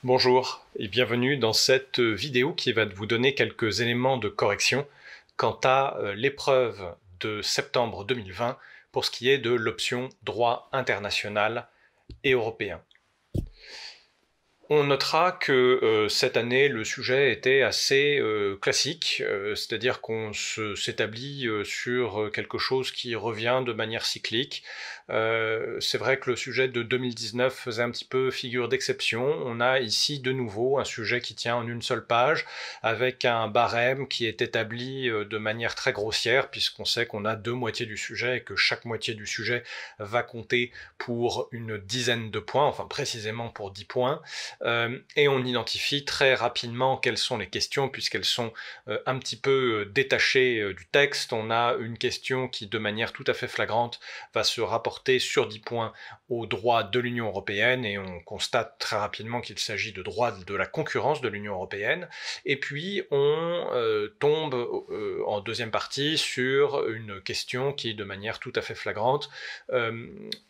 Bonjour et bienvenue dans cette vidéo qui va vous donner quelques éléments de correction quant à l'épreuve de septembre 2020 pour ce qui est de l'option droit international et européen. On notera que cette année, le sujet était assez classique, c'est-à-dire qu'on s'établit sur quelque chose qui revient de manière cyclique. C'est vrai que le sujet de 2019 faisait un petit peu figure d'exception. On a ici de nouveau un sujet qui tient en une seule page, avec un barème qui est établi de manière très grossière, puisqu'on sait qu'on a deux moitiés du sujet et que chaque moitié du sujet va compter pour une dizaine de points, enfin précisément pour 10 points. Et on identifie très rapidement quelles sont les questions puisqu'elles sont un petit peu détachées du texte. On a une question qui, de manière tout à fait flagrante, va se rapporter sur 10 points au droit de l'Union européenne et on constate très rapidement qu'il s'agit de droit de la concurrence de l'Union européenne. Et puis on tombe en deuxième partie sur une question qui, de manière tout à fait flagrante,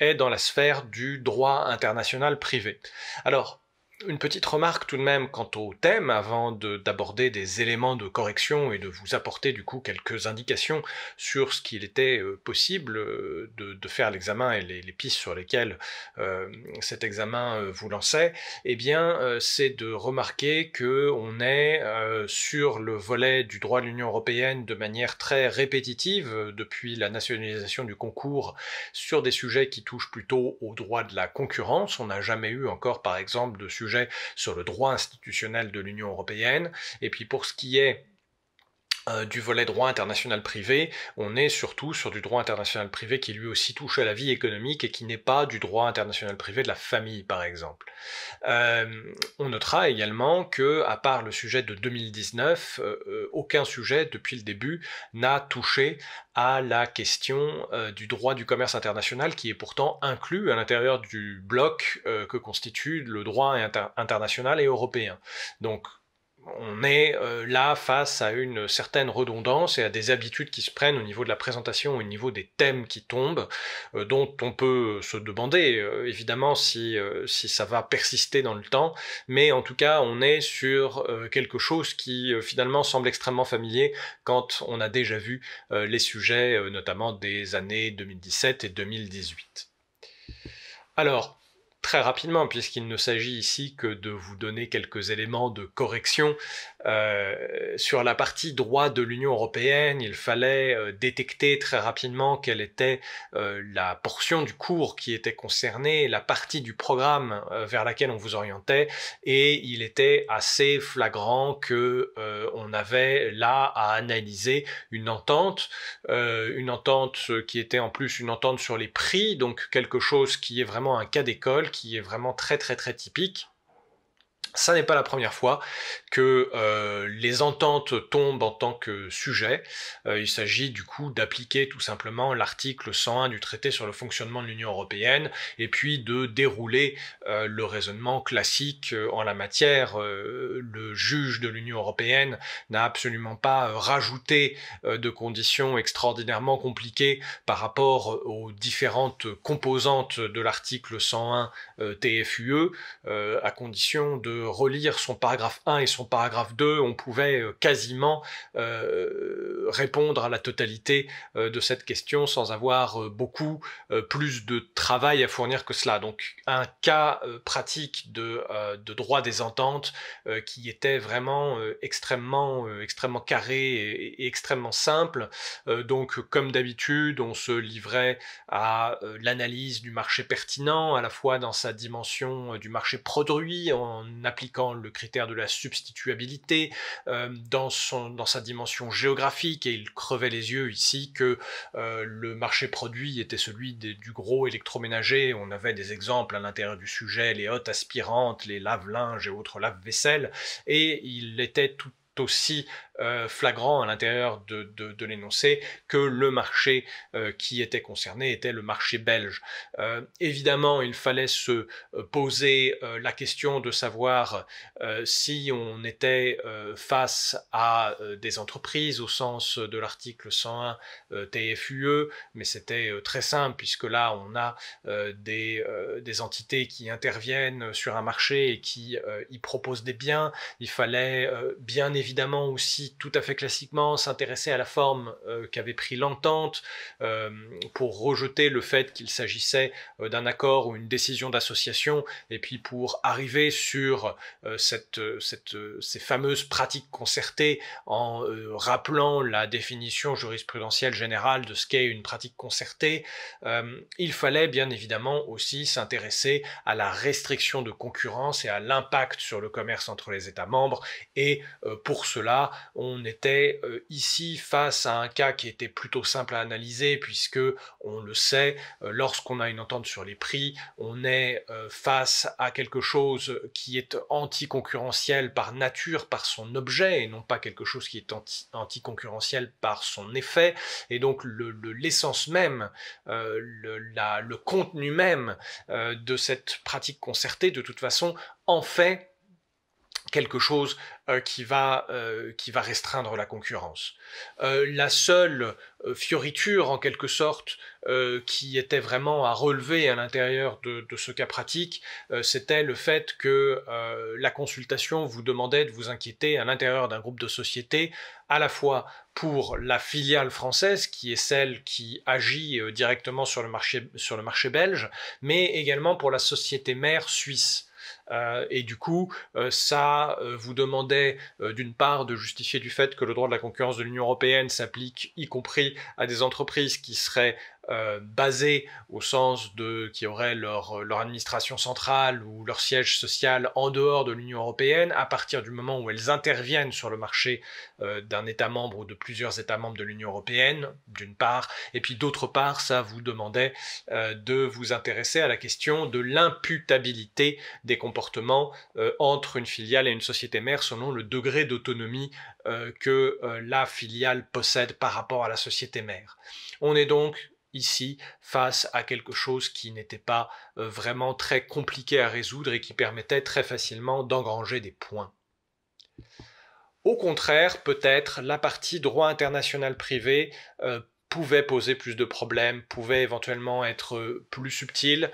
est dans la sphère du droit international privé. Alors, une petite remarque tout de même quant au thème, avant d'aborder des éléments de correction et de vous apporter du coup quelques indications sur ce qu'il était possible de faire l'examen et les pistes sur lesquelles cet examen vous lançait, eh bien c'est de remarquer qu'on est sur le volet du droit de l'Union européenne de manière très répétitive depuis la nationalisation du concours sur des sujets qui touchent plutôt au droit de la concurrence. On n'a jamais eu encore par exemple de sujet sur le droit institutionnel de l'Union européenne. Et puis pour ce qui est du volet droit international privé, on est surtout sur du droit international privé qui lui aussi touche à la vie économique et qui n'est pas du droit international privé de la famille, par exemple. On notera également que, à part le sujet de 2019, aucun sujet depuis le début n'a touché à la question du droit du commerce international qui est pourtant inclus à l'intérieur du bloc que constitue le droit international et européen. Donc, on est là face à une certaine redondance et à des habitudes qui se prennent au niveau de la présentation, au niveau des thèmes qui tombent, dont on peut se demander évidemment si ça va persister dans le temps, mais en tout cas on est sur quelque chose qui finalement semble extrêmement familier quand on a déjà vu les sujets notamment des années 2017 et 2018. Alors, très rapidement, puisqu'il ne s'agit ici que de vous donner quelques éléments de correction, sur la partie droit de l'Union européenne, il fallait détecter très rapidement quelle était la portion du cours qui était concernée, la partie du programme vers laquelle on vous orientait, et il était assez flagrant que on avait là à analyser une entente qui était en plus une entente sur les prix, donc quelque chose qui est vraiment un cas d'école, qui est vraiment très typique. Ça n'est pas la première fois que les ententes tombent en tant que sujet. Il s'agit du coup d'appliquer tout simplement l'article 101 du traité sur le fonctionnement de l'Union européenne et puis de dérouler le raisonnement classique en la matière. Le juge de l'Union européenne n'a absolument pas rajouté de conditions extraordinairement compliquées par rapport aux différentes composantes de l'article 101 TFUE, à condition de relire son paragraphe 1 et son paragraphe 2, on pouvait quasiment répondre à la totalité de cette question sans avoir beaucoup plus de travail à fournir que cela. Donc un cas pratique de droit des ententes qui était vraiment extrêmement carré et extrêmement simple. Donc comme d'habitude, on se livrait à l'analyse du marché pertinent, à la fois dans sa dimension du marché produit, en appliquant le critère de la substituabilité, dans sa dimension géographique, et il crevait les yeux ici que le marché produit était celui du gros électroménager. On avait des exemples à l'intérieur du sujet, les hottes aspirantes, les lave-linges et autres lave-vaisselle, et il était tout aussi flagrant à l'intérieur de l'énoncé que le marché qui était concerné était le marché belge. Évidemment, il fallait se poser la question de savoir si on était face à des entreprises au sens de l'article 101 TFUE, mais c'était très simple puisque là on a des entités qui interviennent sur un marché et qui y proposent des biens. Il fallait bien évidemment aussi tout à fait classiquement s'intéresser à la forme qu'avait pris l'entente pour rejeter le fait qu'il s'agissait d'un accord ou une décision d'association et puis pour arriver sur ces fameuses pratiques concertées en rappelant la définition jurisprudentielle générale de ce qu'est une pratique concertée. Il fallait bien évidemment aussi s'intéresser à la restriction de concurrence et à l'impact sur le commerce entre les États membres et pour cela on était ici face à un cas qui était plutôt simple à analyser puisque on le sait, lorsqu'on a une entente sur les prix, on est face à quelque chose qui est anticoncurrentiel par nature, par son objet, et non pas quelque chose qui est anticoncurrentiel par son effet, et donc l'essence même, le contenu même de cette pratique concertée, de toute façon, en fait quelque chose qui va restreindre la concurrence. La seule fioriture, en quelque sorte, qui était vraiment à relever à l'intérieur de ce cas pratique, c'était le fait que la consultation vous demandait de vous inquiéter à l'intérieur d'un groupe de sociétés, à la fois pour la filiale française, qui est celle qui agit directement sur le marché belge, mais également pour la société mère suisse. Et du coup, ça vous demandait d'une part de justifier du fait que le droit de la concurrence de l'Union européenne s'applique y compris à des entreprises qui seraient basées au sens qui auraient leur administration centrale ou leur siège social en dehors de l'Union européenne à partir du moment où elles interviennent sur le marché d'un État membre ou de plusieurs États membres de l'Union européenne, d'une part, et puis d'autre part, ça vous demandait de vous intéresser à la question de l'imputabilité des comportements entre une filiale et une société mère selon le degré d'autonomie que la filiale possède par rapport à la société mère. On est donc ici face à quelque chose qui n'était pas vraiment très compliqué à résoudre et qui permettait très facilement d'engranger des points. Au contraire, peut-être, la partie droit international privé pouvait poser plus de problèmes, pouvait éventuellement être plus subtil,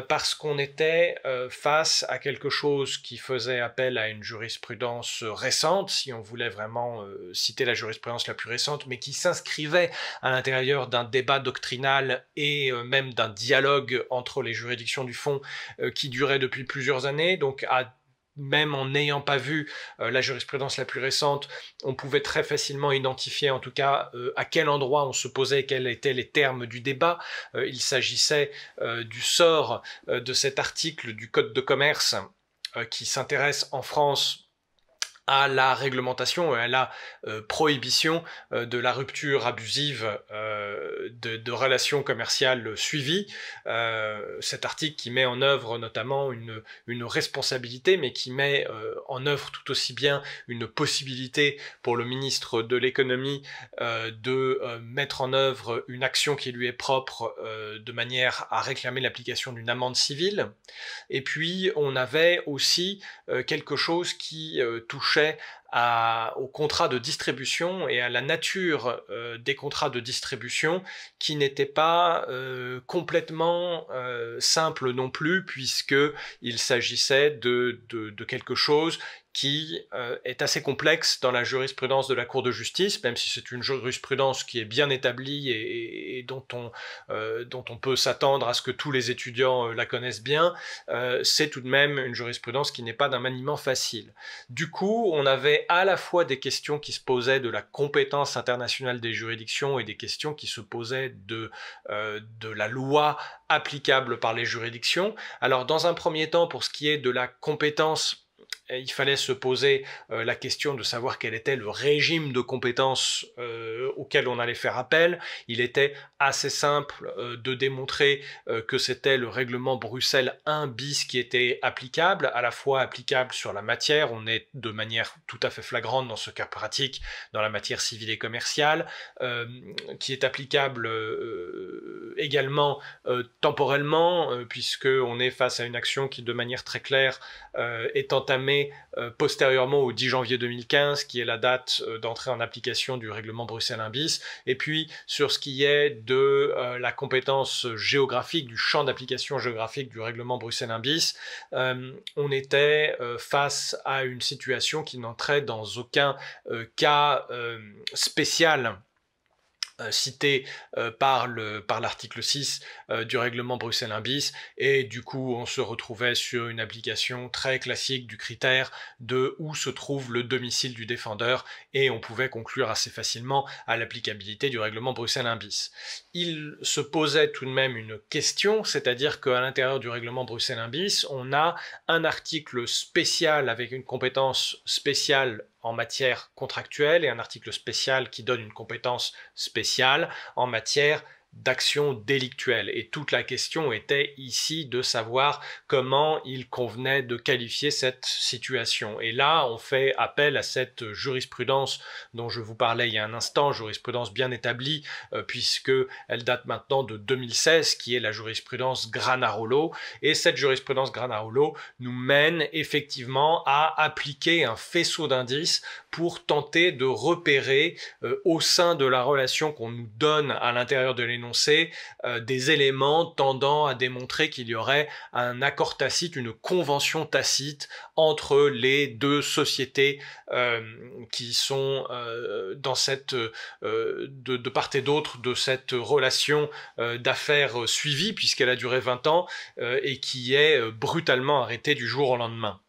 parce qu'on était face à quelque chose qui faisait appel à une jurisprudence récente, si on voulait vraiment citer la jurisprudence la plus récente, mais qui s'inscrivait à l'intérieur d'un débat doctrinal et même d'un dialogue entre les juridictions du fond qui durait depuis plusieurs années, donc même en n'ayant pas vu la jurisprudence la plus récente, on pouvait très facilement identifier en tout cas à quel endroit on se posait, quels étaient les termes du débat. Il s'agissait du sort de cet article du Code de commerce qui s'intéresse en France à la réglementation et à la prohibition de la rupture abusive de relations commerciales suivies. Cet article qui met en œuvre notamment une responsabilité, mais qui met en œuvre tout aussi bien une possibilité pour le ministre de l'économie de mettre en œuvre une action qui lui est propre de manière à réclamer l'application d'une amende civile. Et puis on avait aussi quelque chose qui touchait au contrat de distribution et à la nature des contrats de distribution qui n'était pas complètement simple non plus puisqu'il s'agissait de quelque chose qui est assez complexe dans la jurisprudence de la Cour de justice, même si c'est une jurisprudence qui est bien établie et dont on peut s'attendre à ce que tous les étudiants la connaissent bien, c'est tout de même une jurisprudence qui n'est pas d'un maniement facile. Du coup, on avait à la fois des questions qui se posaient de la compétence internationale des juridictions et des questions qui se posaient de la loi applicable par les juridictions. Alors, dans un premier temps, pour ce qui est de la compétence il fallait se poser la question de savoir quel était le régime de compétences auquel on allait faire appel. Il était assez simple de démontrer que c'était le règlement Bruxelles 1 bis qui était applicable, à la fois applicable sur la matière, on est de manière tout à fait flagrante dans ce cas pratique, dans la matière civile et commerciale, qui est applicable également temporellement, puisqu'on est face à une action qui de manière très claire est entamée postérieurement au 10 janvier 2015, qui est la date d'entrée en application du règlement Bruxelles 1 bis, et puis sur ce qui est de la compétence géographique, du champ d'application géographique du règlement Bruxelles 1 bis, on était face à une situation qui n'entrait dans aucun cas spécial cité par l'article 6 du règlement Bruxelles 1 bis, et du coup on se retrouvait sur une application très classique du critère de où se trouve le domicile du défendeur, et on pouvait conclure assez facilement à l'applicabilité du règlement Bruxelles 1 bis. Il se posait tout de même une question, c'est-à-dire qu'à l'intérieur du règlement Bruxelles 1 bis, on a un article spécial avec une compétence spéciale en matière contractuelle et un article spécial qui donne une compétence spéciale en matière d'action délictuelle. Et toute la question était ici de savoir comment il convenait de qualifier cette situation. Et là, on fait appel à cette jurisprudence dont je vous parlais il y a un instant, jurisprudence bien établie, puisque elle date maintenant de 2016, qui est la jurisprudence Granarolo. Et cette jurisprudence Granarolo nous mène effectivement à appliquer un faisceau d'indices pour tenter de repérer au sein de la relation qu'on nous donne à l'intérieur de l'énoncé des éléments tendant à démontrer qu'il y aurait un accord tacite, une convention tacite entre les deux sociétés qui sont dans cette, de part et d'autre de cette relation d'affaires suivie, puisqu'elle a duré 20 ans et qui est brutalement arrêtée du jour au lendemain.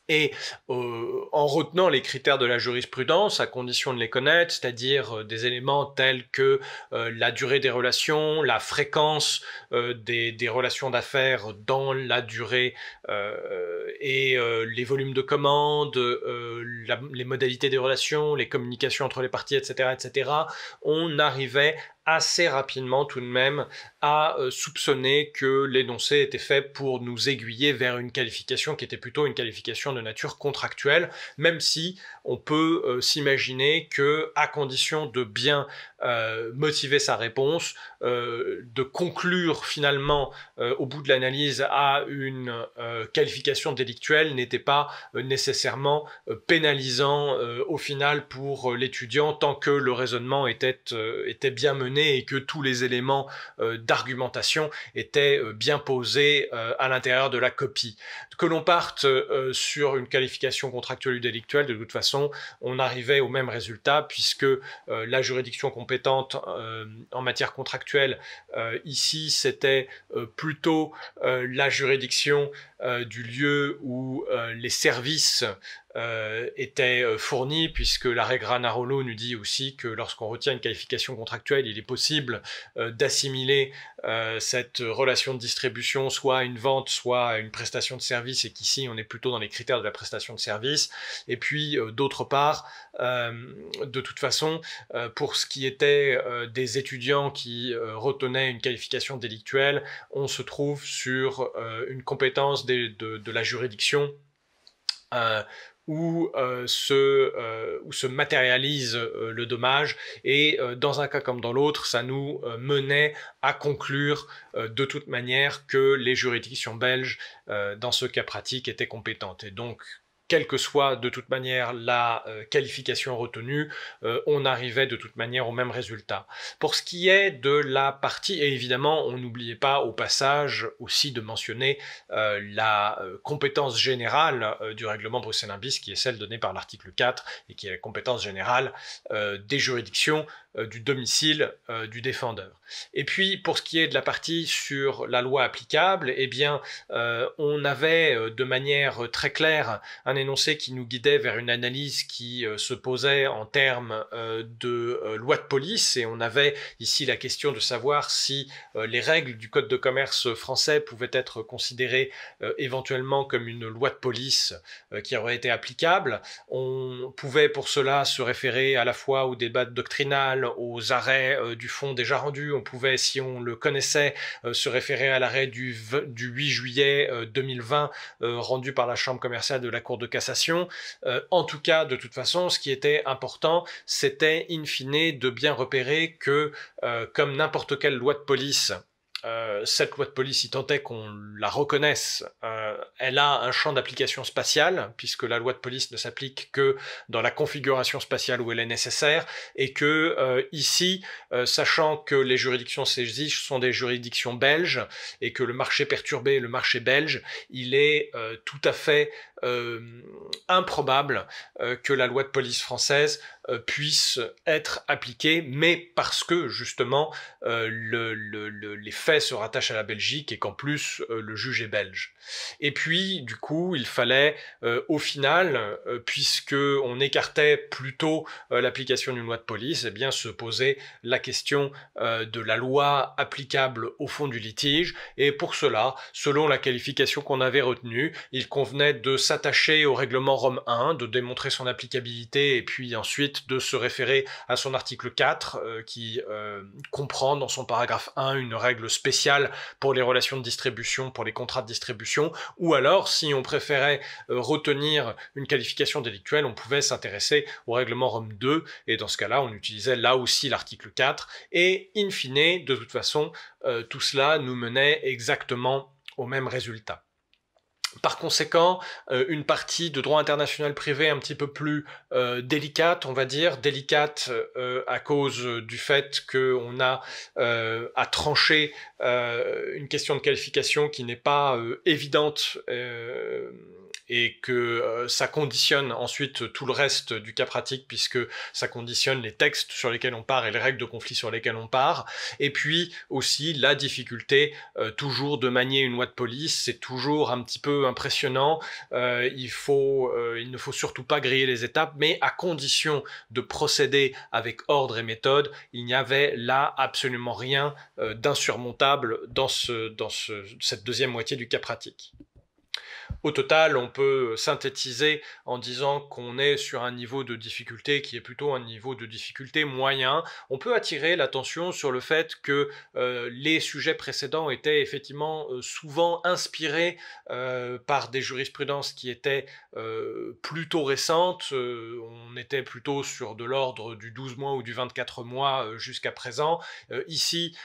Et en retenant les critères de la jurisprudence, à condition de les connaître, c'est-à-dire des éléments tels que la durée des relations, la fréquence des relations d'affaires dans la durée et les volumes de commandes, les modalités des relations, les communications entre les parties, etc., etc., on arrivait assez rapidement tout de même à soupçonner que l'énoncé était fait pour nous aiguiller vers une qualification qui était plutôt une qualification de nature contractuelle, même si on peut s'imaginer que, à condition de bien motiver sa réponse, de conclure finalement au bout de l'analyse à une qualification délictuelle n'était pas nécessairement pénalisant au final pour l'étudiant, tant que le raisonnement était bien mené et que tous les éléments d'argumentation étaient bien posés à l'intérieur de la copie. Que l'on parte sur une qualification contractuelle ou délictuelle, de toute façon, on arrivait au même résultat, puisque la juridiction compétente en matière contractuelle, ici, c'était plutôt la juridiction du lieu où les services étaient fournis, puisque l'arrêt Granarolo nous dit aussi que lorsqu'on retient une qualification contractuelle, il est possible d'assimiler cette relation de distribution soit à une vente, soit à une prestation de service, et qu'ici on est plutôt dans les critères de la prestation de service. Et puis d'autre part, de toute façon, pour ce qui était des étudiants qui retenaient une qualification délictuelle, on se trouve sur une compétence de la juridiction où se matérialise le dommage, et dans un cas comme dans l'autre, ça nous menait à conclure de toute manière que les juridictions belges, dans ce cas pratique, étaient compétentes. Et donc, quelle que soit de toute manière la qualification retenue, on arrivait de toute manière au même résultat. Pour ce qui est de la partie, et évidemment on n'oubliait pas au passage aussi de mentionner la compétence générale du règlement Bruxelles 1 bis, qui est celle donnée par l'article 4 et qui est la compétence générale des juridictions du domicile du défendeur. Et puis, pour ce qui est de la partie sur la loi applicable, eh bien, on avait de manière très claire un énoncé qui nous guidait vers une analyse qui se posait en termes de loi de police, et on avait ici la question de savoir si les règles du Code de commerce français pouvaient être considérées éventuellement comme une loi de police qui aurait été applicable. On pouvait pour cela se référer à la fois au débat doctrinal, aux arrêts du fond déjà rendus. On pouvait, si on le connaissait, se référer à l'arrêt du 8 juillet 2020 rendu par la Chambre commerciale de la Cour de cassation. En tout cas, de toute façon, ce qui était important, c'était in fine de bien repérer que, comme n'importe quelle loi de police, cette loi de police, si tant est qu'on la reconnaisse, elle a un champ d'application spatial, puisque la loi de police ne s'applique que dans la configuration spatiale où elle est nécessaire, et que ici, sachant que les juridictions saisies sont des juridictions belges, et que le marché perturbé est le marché belge, il est tout à fait improbable que la loi de police française puisse être appliquée, mais parce que justement les faits se rattachent à la Belgique et qu'en plus le juge est belge. Et puis du coup il fallait au final, puisque on écartait plutôt l'application d'une loi de police, eh bien se poser la question de la loi applicable au fond du litige, et pour cela, selon la qualification qu'on avait retenue, il convenait de s'attacher au règlement Rome 1, de démontrer son applicabilité, et puis ensuite de se référer à son article 4 qui comprend dans son paragraphe 1 une règle spéciale pour les relations de distribution, pour les contrats de distribution, ou alors si on préférait retenir une qualification délictuelle, on pouvait s'intéresser au règlement Rome 2, et dans ce cas-là on utilisait là aussi l'article 4, et in fine, de toute façon, tout cela nous menait exactement au même résultat. Par conséquent, une partie de droit international privé un petit peu plus délicate, on va dire, délicate à cause du fait qu'on a à trancher une question de qualification qui n'est pas évidente et que ça conditionne ensuite tout le reste du cas pratique, puisque ça conditionne les textes sur lesquels on part et les règles de conflit sur lesquelles on part, et puis aussi la difficulté toujours de manier une loi de police, c'est toujours un petit peu impressionnant, il ne faut surtout pas griller les étapes, mais à condition de procéder avec ordre et méthode, il n'y avait là absolument rien d'insurmontable dans cette deuxième moitié du cas pratique. Au total, on peut synthétiser en disant qu'on est sur un niveau de difficulté qui est plutôt un niveau de difficulté moyen. On peut attirer l'attention sur le fait que les sujets précédents étaient effectivement souvent inspirés par des jurisprudences qui étaient plutôt récentes. On était plutôt sur de l'ordre du 12 mois ou du 24 mois jusqu'à présent. Ici,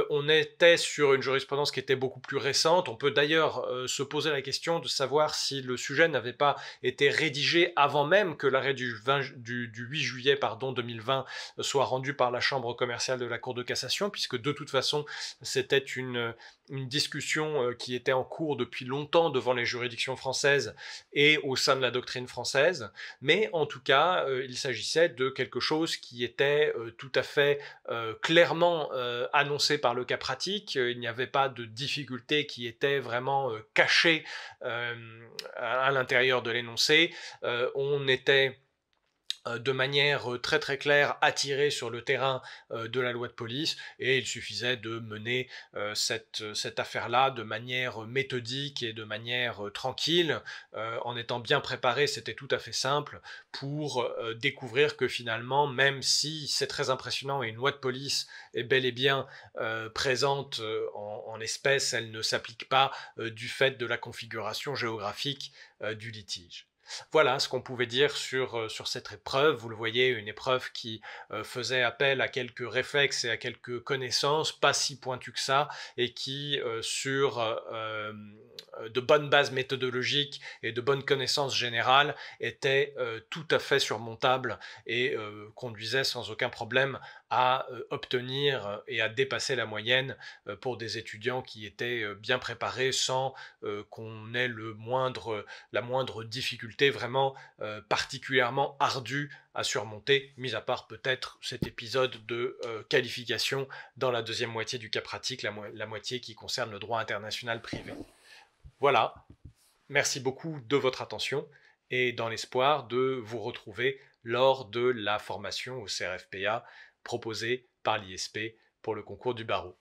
on était sur une jurisprudence qui était beaucoup plus récente. On peut d'ailleurs se poser la question de savoir si le sujet n'avait pas été rédigé avant même que l'arrêt du 8 juillet 2020 soit rendu par la Chambre commerciale de la Cour de cassation, puisque de toute façon c'était une discussion qui était en cours depuis longtemps devant les juridictions françaises et au sein de la doctrine française, mais en tout cas il s'agissait de quelque chose qui était tout à fait clairement annoncé par le cas pratique. Il n'y avait pas de difficulté qui était vraiment cachée à l'intérieur de l'énoncé. On était de manière très très claire attiré sur le terrain de la loi de police, et il suffisait de mener cette affaire-là de manière méthodique et de manière tranquille, en étant bien préparé. C'était tout à fait simple pour découvrir que finalement, même si c'est très impressionnant et une loi de police est bel et bien présente en espèces, elle ne s'applique pas du fait de la configuration géographique du litige. Voilà ce qu'on pouvait dire sur cette épreuve. Vous le voyez, une épreuve qui faisait appel à quelques réflexes et à quelques connaissances, pas si pointues que ça, et qui, sur de bonnes bases méthodologiques et de bonnes connaissances générales, était tout à fait surmontable et conduisait sans aucun problème à obtenir et à dépasser la moyenne pour des étudiants qui étaient bien préparés sans qu'on ait la moindre difficulté vraiment particulièrement ardue à surmonter, mis à part peut-être cet épisode de qualification dans la deuxième moitié du cas pratique, la moitié qui concerne le droit international privé. Voilà, merci beaucoup de votre attention et dans l'espoir de vous retrouver lors de la formation au CRFPA proposée par l'ISP pour le concours du barreau.